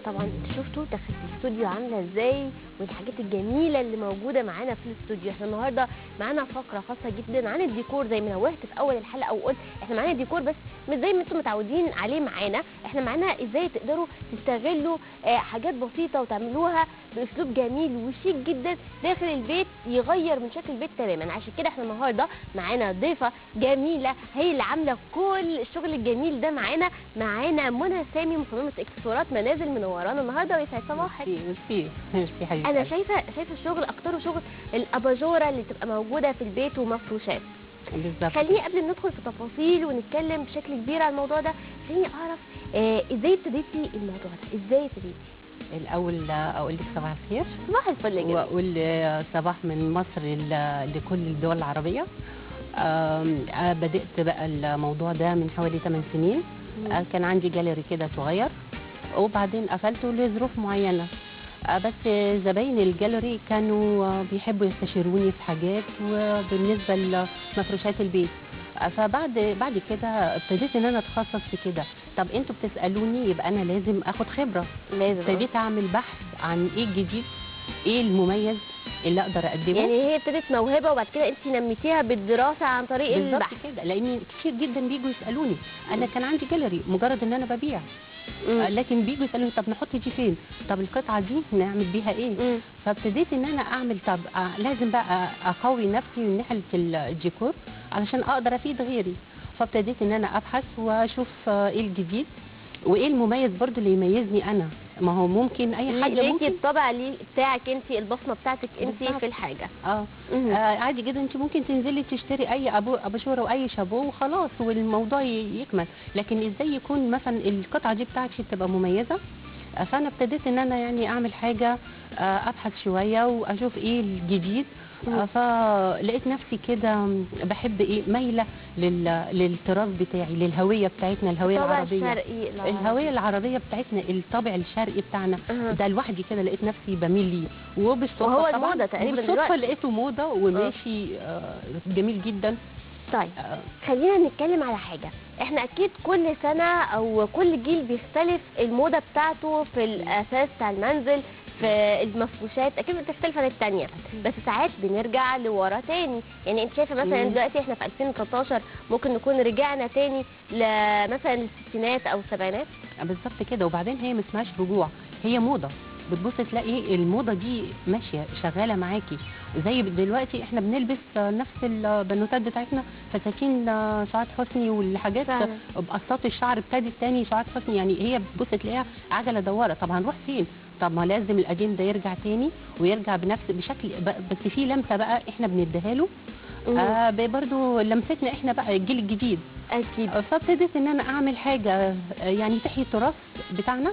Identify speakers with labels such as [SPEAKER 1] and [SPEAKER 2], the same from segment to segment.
[SPEAKER 1] طبعا انتوا شفتوا دخلت الاستوديو عامله ازاي والحاجات الجميله اللي موجوده معانا في الاستوديو. احنا النهارده معانا فقره خاصه جدا عن الديكور، زي ما نوهت في اول الحلقه وقلت احنا معانا ديكور بس مش زي ما انتم متعودين عليه معانا. احنا معانا ازاي تقدروا تستغلوا حاجات بسيطه وتعملوها باسلوب جميل وشيك جدا داخل البيت، يغير من شكل البيت تماما. عشان كده احنا النهارده معانا ضيفه جميله هي اللي عامله كل الشغل الجميل ده معانا منى سامي، مصممه اكسسوارات منازل، منورانا النهارده ويسعد صباحك.
[SPEAKER 2] ميرسي حبيبتي.
[SPEAKER 1] انا شايفه الشغل اكتره شغل الاباجوره اللي تبقى موجوده في البيت ومفروشات.
[SPEAKER 2] بالظبط.
[SPEAKER 1] خليني قبل ما ندخل في تفاصيل ونتكلم بشكل كبير على الموضوع ده، خليني اعرف ازاي ابتديتي الموضوع ده، ازاي ابتديتي؟
[SPEAKER 2] الاول اقول لك صباح الخير.
[SPEAKER 1] صباح الفل يا جماعه.
[SPEAKER 2] واقول صباح من مصر لكل الدول العربيه. بدات بقى الموضوع ده من حوالي 8 سنين. كان عندي جاليري كده صغير وبعدين قفلته لظروف معينه. بس زباين الجاليري كانوا بيحبوا يستشيروني في حاجات وبالنسبه لمفروشات البيت. فبعد كده ابتديت ان انا اتخصص في كده. طب انتوا بتسالوني يبقى انا لازم اخد خبره. ابتديت اعمل بحث عن ايه الجديد، ايه المميز اللي اقدر اقدمه.
[SPEAKER 1] يعني هي ابتدت موهبه وبعد كده انت نميتيها بالدراسه عن طريق البحث.
[SPEAKER 2] بالظبط كده، لان كتير جدا بيجوا يسالوني. انا كان عندي جاليري مجرد ان انا ببيع، لكن بيجوا يسالوني طب نحط دي فين، طب القطعه دي نعمل بيها ايه. فابتديت ان انا اعمل طب لازم بقى اقوي نفسي من ناحيه الديكور علشان اقدر افيد غيري. فابتديت ان انا ابحث واشوف ايه الجديد وايه المميز برضو اللي يميزني انا. ما هو ممكن اي حد
[SPEAKER 1] ممكن الطبع بتاعك انت، البصمه بتاعتك انت في الحاجه.
[SPEAKER 2] عادي جدا انت ممكن تنزلي تشتري اي اباجوره واي شابو وخلاص والموضوع يكمل، لكن ازاي يكون مثلا القطعه دي بتاعتي تبقى مميزه. فانا ابتديت ان انا يعني اعمل حاجه، ابحث شويه واشوف ايه الجديد. فلقيت نفسي كده بحب ايه، مايله للتراث بتاعي، للهويه بتاعتنا، الهويه العربيه. الهويه العربيه بتاعتنا، الطابع الشرقي بتاعنا ده لوحدي كده لقيت نفسي بميل ليه. وبالصدفه
[SPEAKER 1] وهو الموضه تقريبا
[SPEAKER 2] بالصدفه لقيته موضه وماشي جميل جدا.
[SPEAKER 1] طيب خلينا نتكلم على حاجه. احنا اكيد كل سنه او كل جيل بيختلف الموضه بتاعته في الاساس بتاع المنزل، في المفروشات اكيد بتختلف عن الثانيه، بس ساعات بنرجع لورا تاني. يعني انت شايفه مثلا دلوقتي احنا في 2013 ممكن نكون رجعنا تاني مثلا للستينات او السبعينات.
[SPEAKER 2] بالظبط كده. وبعدين هي ما اسمهاش رجوع، هي موضه. بتبص تلاقي الموضه دي ماشيه شغاله معاكي. زي دلوقتي احنا بنلبس نفس البنوتات بتاعتنا فساتين سعاد حسني والحاجات بقصات الشعر ابتدت تاني سعاد حسني. يعني هي بتبص تلاقيها عجله دواره. طب هنروح فين؟ طب ما لازم القديم ده يرجع تاني ويرجع بشكل بس في لمسه بقى احنا بنديها له. برضو لمستنا احنا بقى الجيل الجديد
[SPEAKER 1] اكيد.
[SPEAKER 2] فابتديت ان انا اعمل حاجه يعني تحيي التراث بتاعنا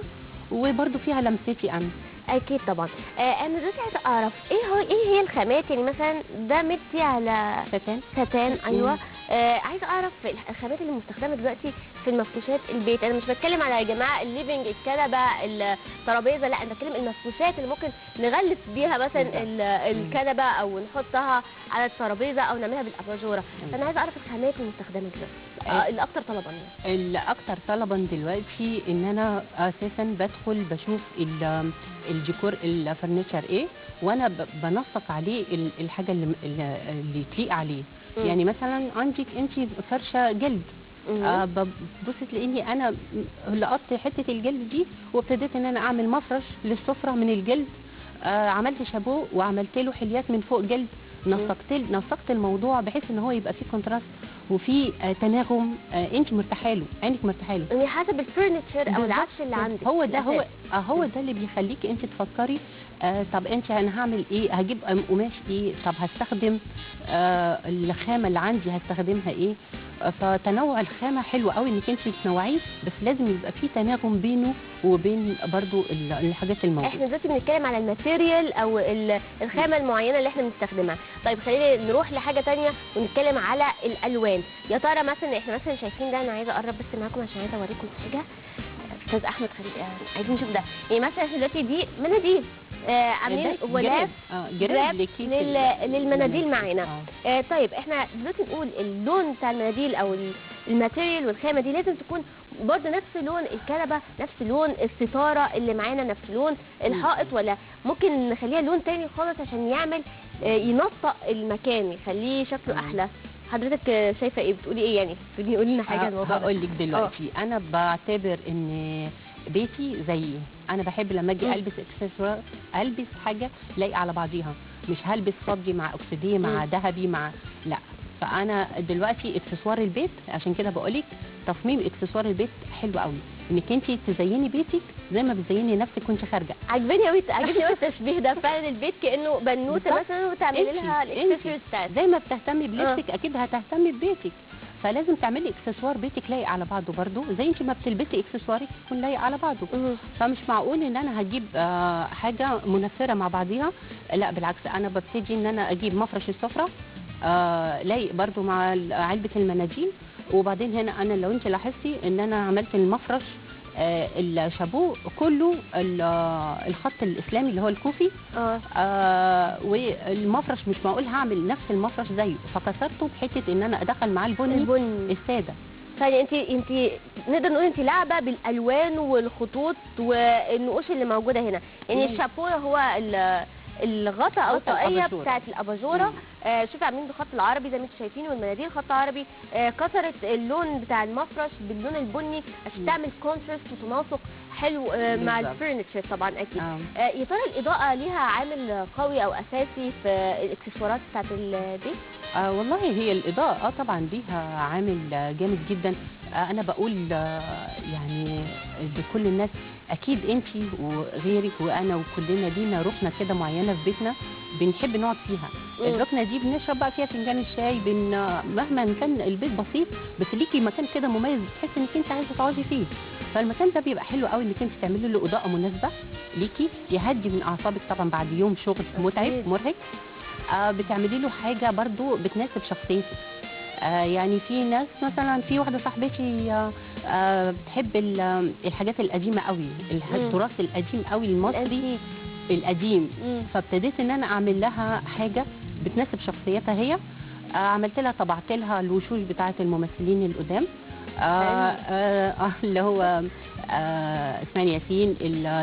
[SPEAKER 2] وبرضو فيها لمستي انا.
[SPEAKER 1] اكيد طبعا. انا دلوقتي عايزه اعرف ايه هي الخامات. يعني مثلا ده مدي على ستان. ايوه. عايزه اعرف الخامات اللي مستخدمه دلوقتي في المفروشات البيت. انا مش بتكلم على يا جماعه الليفنج، الكنبه، الترابيزه، لا انا بتكلم المفروشات اللي ممكن نغلف بيها مثلا الكنبه او نحطها على الترابيزه او نعملها بالاباجوره. فانا عايزه اعرف الخامات المستخدمه دلوقتي الاكثر طلبا.
[SPEAKER 2] الاكثر طلبا دلوقتي ان انا اساسا بدخل بشوف الديكور الفرنتشر ايه، وانا بنسق عليه الحاجه اللي تليق عليه. يعني مثلا عندك انت فرشه جلد، ببص تلاقيني انا لقطت حته الجلد دي وابتديت ان انا اعمل مفرش للسفره من الجلد. عملت شابو وعملت له حليات من فوق جلد. نسقت الموضوع بحيث ان هو يبقى فيه كونتراست وفي تناغم. انت مرتاحه له، عينك مرتاحه له.
[SPEAKER 1] يعني حسب الفرنتشر او العفش اللي عندك.
[SPEAKER 2] هو ده اللي بيخليكي انت تفكري. طب انت انا هعمل ايه، هجيب قماش ايه، طب هستخدم الخامه اللي عندي هستخدمها ايه. فتنوع الخامه حلو قوي انك انت تنوعيه، بس لازم يبقى في تناغم بينه وبين برضو الحاجات الموجوده.
[SPEAKER 1] احنا دلوقتي بنتكلم على الماتيريال او الخامه المعينه اللي احنا بنستخدمها. طيب خلينا نروح لحاجه ثانيه ونتكلم على الالوان. يا ترى مثلا احنا مثلا شايفين ده، انا عايزه اقرب بس معاكم عشان عايزه اوريكم حاجه. استاذ احمد عايزين نشوف ده. يعني مثلا دلوقتي دي مناديل عاملين غلاف جراب للمناديل معانا. طيب احنا دلوقتي نقول اللون بتاع المناديل او الماتيريال والخامه دي لازم تكون برضه نفس لون الكنبه، نفس لون الستاره اللي معانا، نفس لون الحائط، ولا ممكن نخليها لون تاني خالص عشان يعمل ينطق المكان يخليه شكله احلى؟ حضرتك شايفه ايه؟ بتقولي ايه يعني؟ تقولي قولي لنا حاجه عن الموضوع ده.
[SPEAKER 2] هقول لك دلوقتي. انا بعتبر ان بيتي زيي، انا بحب لما اجي البس اكسسوار البس حاجه لايقه على بعضيها، مش هلبس فضي مع اكسديه مع ذهبي مع لا. فانا دلوقتي اكسسوار البيت، عشان كده بقول لك تصميم اكسسوار البيت حلو قوي، انك انت تزيني بيتك زي ما بتزيني نفسك وانت خارجه.
[SPEAKER 1] عجبني قوي التشبيه ده، فعلا البيت كانه بنوته مثلا وتعملي لها الاكسسوارز بتاعتها.
[SPEAKER 2] زي ما بتهتمي بلبسك اكيد هتهتمي ببيتك، فلازم تعملي اكسسوار بيتك لايق على بعضه برضه، زي انت ما بتلبسي اكسسوارك يكون لايق على بعضه. فمش معقول ان انا هجيب حاجه منفره مع بعضيها، لا بالعكس. انا ببتدي ان انا اجيب مفرش السفره لايق برضه مع علبه المناديل، وبعدين هنا انا لو انت لاحظتي ان انا عملت المفرش الشابو كله الخط الاسلامي اللي هو الكوفي. والمفرش مش معقول هعمل نفس المفرش زيه، فكسرته بحته ان انا ادخل معاه البني الساده.
[SPEAKER 1] يعني انت نقدر نقول انت لعبه بالالوان والخطوط والنقوش اللي موجوده هنا. يعني الشابو هو الغطا او الطاقيه بتاعت الاباجوره. شوفي عاملين بالخط العربي زي ما انتم شايفين، والمناديل خط عربي. كسرت اللون بتاع المفرش باللون البني عشان تعمل كونتراست وتناسق حلو مع الفرنتشر طبعا اكيد. يا ترى الاضاءه ليها عامل قوي او اساسي في الاكسسوارات بتاعت البيت؟
[SPEAKER 2] والله هي الاضاءه طبعا ليها عامل جامد جدا. انا بقول يعني لكل الناس، اكيد انت وغيرك وانا وكلنا لينا ركنه كده معينه في بيتنا بنحب نقعد فيها. الركنه دي بنشرب بقى فيها فنجان الشاي، مهما كان البيت بسيط بس ليكي مكان كده مميز بتحسي انك انت عايزه تقعدي فيه. فالمكان ده بيبقى حلو قوي انك انت تعملي له اضاءه مناسبه ليكي، يهدي من اعصابك طبعا بعد يوم شغل متعب مرهق. بتعملي له حاجه برضو بتناسب شخصيتك. يعني في ناس مثلا، في واحده صاحبتي بتحب الحاجات القديمه قوي، التراث القديم قوي المصري القديم. فابتديت ان انا اعمل لها حاجه بتناسب شخصيتها هي. عملت لها، طبعت لها الوشوش بتاعه الممثلين القدام، اللي هو اسماعيل ياسين،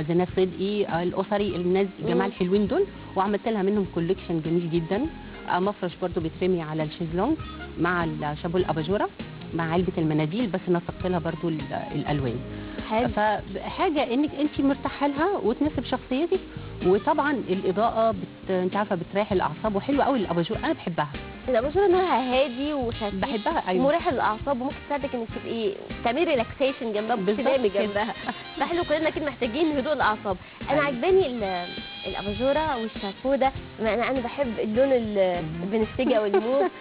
[SPEAKER 2] زينات صدقي، الاسري، الناس الجماعه الحلوين دول، وعملت لها منهم كوليكشن جميل جدا. مفرش برضو بيترمي على الشيزلونج مع الشابو الاباجوره مع علبه المناديل، بس نسقت لها برضو الالوان. فحاجه انك انت مرتاحه لها وتناسب شخصيتك. وطبعا الاضاءه انت عارفه بتريح الاعصاب، وحلوه قوي الاباجوره، انا بحبها.
[SPEAKER 1] الاباجوره نوعها هادي وخفيف،
[SPEAKER 2] بحبها. ايوه،
[SPEAKER 1] مريحه للاعصاب، وممكن تساعدك انك تبقي تعملي ريلاكسيشن جنبها، تنامي جنبها. فحلو، كلنا اكيد محتاجين هدوء الاعصاب. انا عجباني الاباجوره والشابو ده، انا بحب اللون البنفسجي او الموف.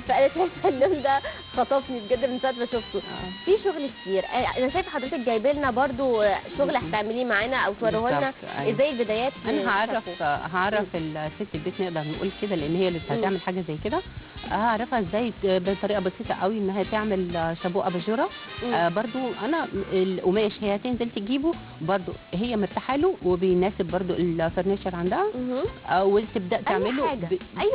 [SPEAKER 1] فانا شايفه اللون ده خطفني بجد من ساعه ما شفته. في شغل كتير. انا شايفه حضرتك جايبه لنا برضو شغل هتعمليه معانا او توريه لنا ازاي البدايات.
[SPEAKER 2] انا هعرف الست البيت، نقدر نقول كده، لان هي اللي هتعمل حاجه زي كده. هعرفها ازاي بطريقه بسيطه قوي انها تعمل شابو اباجوره. برضو انا القماش هي هتنزل تجيبه، برضو هي مرتاحه له وبيناسب برضو الفرنيشر عندها. وتبدا تعمله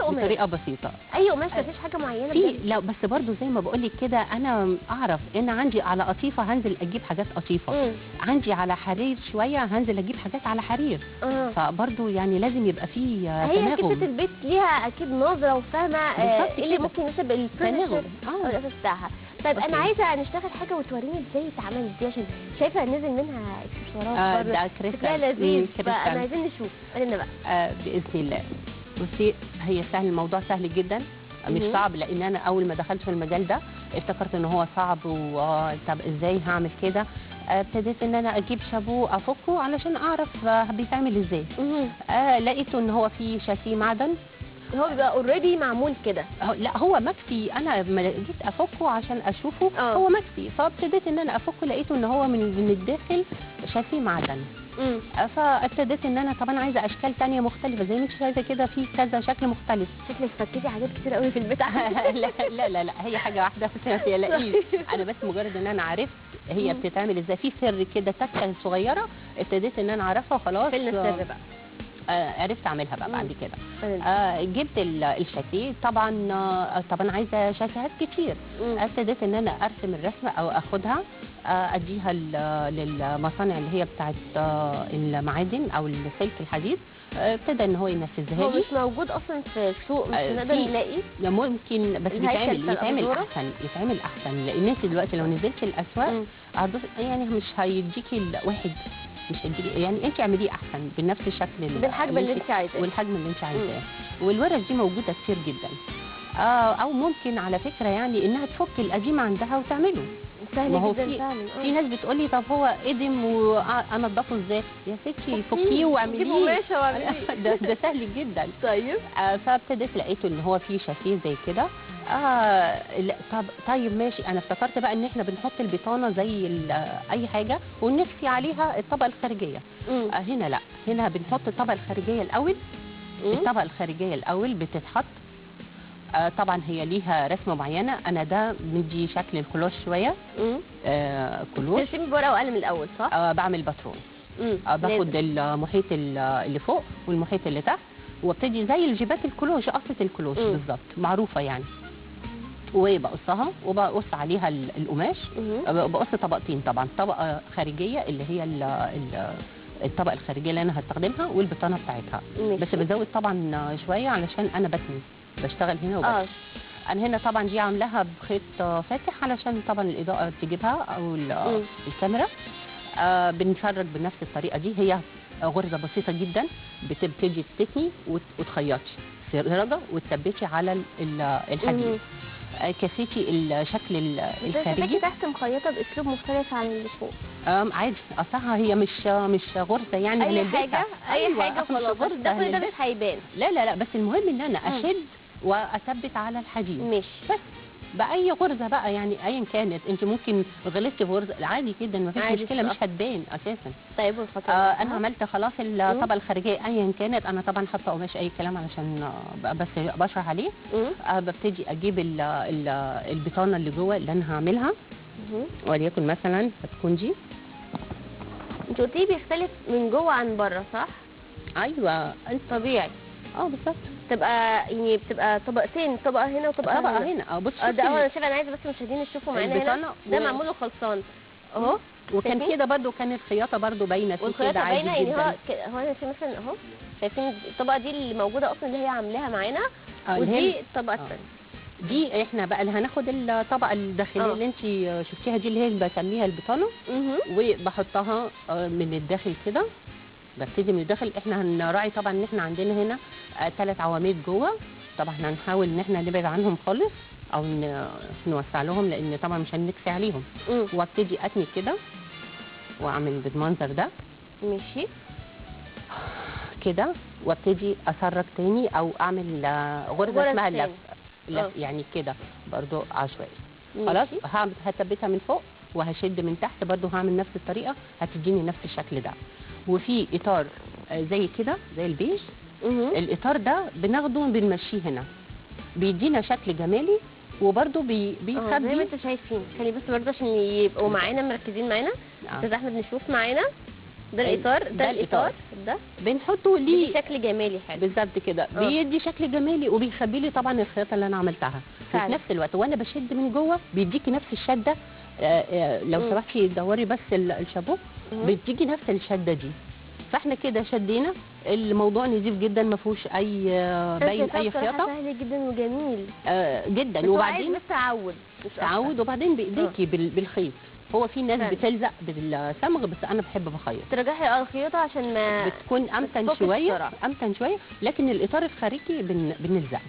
[SPEAKER 2] بطريقه بسيطه.
[SPEAKER 1] اي قماش، مفيش حاجه معينه
[SPEAKER 2] في. لا بس برضو زي ما بقول لك كده، انا اعرف ان عندي على قطيفه هنزل اجيب حاجات قطيفه، عندي على حرير شويه هنزل اجيب حاجات على حرير. فبرضو يعني لازم يبقى في تناغم.
[SPEAKER 1] هي ست البيت ليها اكيد نظره وفاهمه ايه اللي ممكن يناسب الفرنيشر الاساس بتاعها. طيب انا عايزه نشتغل حاجه وتوريني ازاي اتعملت دي، عشان شايفه نزل منها اكسسوارات
[SPEAKER 2] ده
[SPEAKER 1] شكلها لذيذ. فانا عايزين نشوف، قولنا بقى.
[SPEAKER 2] باذن الله. بصي، هي سهل، الموضوع سهل جدا، مش صعب. لان انا اول ما دخلت في المجال ده افتكرت ان هو صعب، طب ازاي هعمل كده. ابتديت ان انا اجيب شابو افكه علشان اعرف بيتعمل ازاي. لقيته ان هو فيه شاسيه معدن،
[SPEAKER 1] هو بيبقى اوريدي معمول كده.
[SPEAKER 2] لا هو مكفي. انا لما جيت افكه عشان اشوفه هو مكفي، فابتديت ان انا افكه لقيته ان هو من الداخل شاسيه معدن. فابتديت ان انا طبعا عايزه اشكال ثانيه مختلفه زي ما انت شايفه كده، في كذا شكل مختلف.
[SPEAKER 1] شكلك فكيتي حاجات كتير قوي في البيت.
[SPEAKER 2] لا هي حاجه واحده بس، ما تقلقيش. انا بس مجرد ان انا عرفت هي بتتعمل ازاي، في سر كده، تكه صغيره ابتديت ان انا اعرفها وخلاص.
[SPEAKER 1] فين السر بقى؟
[SPEAKER 2] عرفت اعملها بقى بعد كده.
[SPEAKER 1] تمام.
[SPEAKER 2] جبت الشاسيه طبعا. طبعا عايزه شاسيهات كتير. ابتديت ان انا ارسم الرسمه او اخدها اديها للمصانع اللي هي بتاعت المعادن او السلك الحديد. ابتدى ان هو ينفذها
[SPEAKER 1] هو
[SPEAKER 2] لي.
[SPEAKER 1] مش موجود اصلا في السوق، مش نقدر نلاقي.
[SPEAKER 2] ممكن، بس
[SPEAKER 1] الهيكل بتاع
[SPEAKER 2] يتعمل
[SPEAKER 1] الأباجورة؟
[SPEAKER 2] احسن، يتعمل احسن، لان انت دلوقتي لو نزلت الاسواق يعني مش هيديكي الواحد، مش هيديكي، يعني انت اعمليه احسن بنفس الشكل
[SPEAKER 1] بالحجم اللي انت عايزاه،
[SPEAKER 2] والحجم اللي انت عايزاه. والورش دي موجوده كتير جدا. او ممكن على فكره يعني انها تفك القديم عندها وتعمله.
[SPEAKER 1] سهل
[SPEAKER 2] ما هو
[SPEAKER 1] جدا فعلا.
[SPEAKER 2] في ناس بتقول لي طب هو قدم وانضفه ازاي؟ يا ستي فكيه واعمليه.
[SPEAKER 1] جيبوا قماشه واعمليه.
[SPEAKER 2] ده سهل جدا.
[SPEAKER 1] طيب.
[SPEAKER 2] فابتديت لقيته ان هو فيه شاسيه زي كده. لا طيب ماشي. انا افتكرت بقى ان احنا بنحط البطانه زي اي حاجه ونكفي عليها الطبقه الخارجيه. هنا لا، هنا بنحط الطبقه الخارجيه الاول. الطبقه الخارجيه الاول بتتحط. طبعا هي ليها رسمه معينه. انا ده مدي شكل الكلوش شويه. كلوش.
[SPEAKER 1] ترسمي بورقه وقلم الاول صح؟
[SPEAKER 2] بعمل باترون. باخد المحيط اللي فوق والمحيط اللي تحت، وابتدي زي الجيبات الكلوش، قصه الكلوش بالظبط معروفه يعني. وبقصها وبقص عليها القماش. بقص طبقتين طبعا، طبقه خارجيه اللي هي الطبقه الخارجيه اللي انا هستخدمها والبطانه بتاعتها. بس بزود طبعا شويه علشان انا بتني بشتغل هنا وبس. انا هنا طبعا دي عاملاها بخيط فاتح علشان طبعا الاضاءه تجيبها او الكاميرا. بنفرج بنفس الطريقه دي. هي غرزه بسيطه جدا، بتبتدي تتني وتخيطي سرجه وتثبتي على الحديد. كسيتي الشكل الخارجي.
[SPEAKER 1] تحت مخيطه باسلوب مختلف عن اللي فوق.
[SPEAKER 2] عادي، اصلها هي مش غرزه يعني
[SPEAKER 1] اي حاجه
[SPEAKER 2] أيوة
[SPEAKER 1] حاجه خلاص. ده مش هيبان.
[SPEAKER 2] لا بس المهم ان انا اشد واثبت على الحديد.
[SPEAKER 1] ماشي.
[SPEAKER 2] بس باي غرزه بقى يعني ايا كانت. انت ممكن غلطتي في غرزه عادي جدا، ما فيش مشكله، مش هتبان اساسا.
[SPEAKER 1] طيب والخطوه
[SPEAKER 2] انا عملت خلاص الطبقه الخارجيه ايا كانت. انا طبعا حاطه قماش اي كلام علشان بس بشرح عليه. ببتدي اجيب البطانه اللي جوه اللي انا هعملها. وليكن مثلا هتكون دي.
[SPEAKER 1] انت قلتي بيختلف من جوه عن بره صح؟
[SPEAKER 2] ايوه
[SPEAKER 1] طبيعي.
[SPEAKER 2] بالظبط.
[SPEAKER 1] بتبقى طبقتين، طبقه هنا وطبقه
[SPEAKER 2] هنا. بصي
[SPEAKER 1] ده انا شايفه، انا عايزه بس المشاهدين يشوفوا معانا هنا. ده معمول له خلصان اهو.
[SPEAKER 2] وكان كده برده كانت الخياطه برده باينه فيه كده عادي
[SPEAKER 1] باينه
[SPEAKER 2] جدا.
[SPEAKER 1] هو انا في مثلا اهو شايفين الطبقه دي اللي موجوده اصلا اللي هي عاملاها معانا. ودي الطبقه الثانيه.
[SPEAKER 2] دي احنا بقى اللي هناخد الطبقه الداخليه اللي انت شفتيها دي اللي هي بسميها البطانه. وبحطها من الداخل كده. ببتدي من الداخل. احنا هنراعي طبعا ان احنا عندنا هنا 3 عواميد جوه. طبعا احنا هنحاول ان احنا نبعد عنهم خالص او نوسع لهم، لان طبعا مش هنكفي عليهم. وابتدي اتني كده واعمل بالمنظر ده.
[SPEAKER 1] ماشي
[SPEAKER 2] كده. وابتدي اسرج تاني او اعمل غرزه اسمها لف يعني كده برضو عشوائي. خلاص. هثبتها من فوق وهشد من تحت برضو، هعمل نفس الطريقه هتديني نفس الشكل ده. وفي اطار زي كده زي البيج. الاطار ده بناخده وبنمشيه هنا، بيدينا شكل جمالي وبرده بيخبي
[SPEAKER 1] زي ما انتوا شايفين. خلي بس برضه عشان يبقوا معانا مركزين معانا. استاذ احمد نشوف معانا. ده الاطار. ده الاطار ده
[SPEAKER 2] بنحطه ليه
[SPEAKER 1] شكل جمالي حلو
[SPEAKER 2] بالظبط كده. بيدي شكل جمالي وبيخبي لي طبعا الخياطه اللي انا عملتها في نفس الوقت. وانا بشد من جوه بيديكي نفس الشده. لو سمحتي دوري بس الشابو بتيجي نفس الشده دي. فاحنا كده شدينا الموضوع نظيف جدا، ما فيهوش اي باين اي خياطه.
[SPEAKER 1] سهل جدا وجميل
[SPEAKER 2] جدا. وبعدين
[SPEAKER 1] بس تعود
[SPEAKER 2] وبعدين بايديكي بالخيط. هو في ناس بتلزق بالصمغ بس انا بحب بخيط.
[SPEAKER 1] ترجعي الخياطه عشان ما
[SPEAKER 2] بتكون امتن شويه. لكن الاطار الخارجي بنلزق.